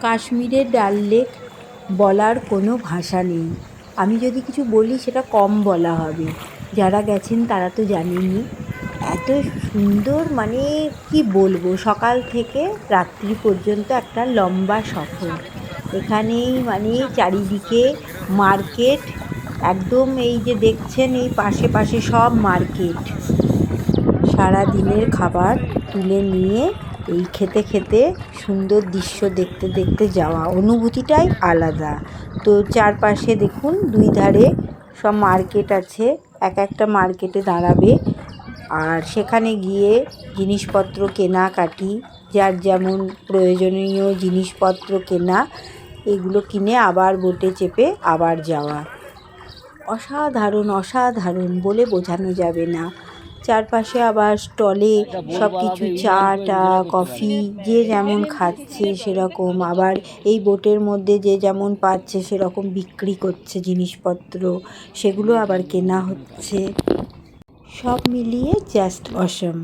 কাশ্মীরের ডাল লেক বলার কোনো ভাষা নেই। আমি যদি কিছু বলি সেটা কম বলা হবে। যারা গেছেন তারা তো জানেনই। এত সুন্দর, মানে কি বলবো, সকাল থেকে রাত্রি পর্যন্ত একটা লম্বা সফর। এখানেই মানে চারিদিকে মার্কেট, একদম এই যে দেখছেন এই পাশে পাশে সব মার্কেট। সারা দিনের খাবার তুলে নিয়ে এই খেতে খেতে সুন্দর দৃশ্য দেখতে দেখতে যাওয়া, অনুভূতিটাই আলাদা। তো চারপাশে দেখুন দুই ধারে সব মার্কেট আছে, এক একটা মার্কেটে দাঁড়াবে আর সেখানে গিয়ে জিনিসপত্র কেনাকাটি, যার যেমন প্রয়োজনীয় জিনিসপত্র কেনা, এগুলো কিনে আবার বোটে চেপে আবার যাওয়া। অসাধারণ অসাধারণ বলে বোঝানো যাবে না। চারপাশে আবার স্টলে সব কিছু চা টা কফি যে যেমন খাচ্ছে সেরকম, আবার এই বোটের মধ্যে যে যেমন পাচ্ছে সেরকম বিক্রি করছে জিনিসপত্র, সেগুলো আবার কেনা হচ্ছে। সব মিলিয়ে জাস্ট অসম।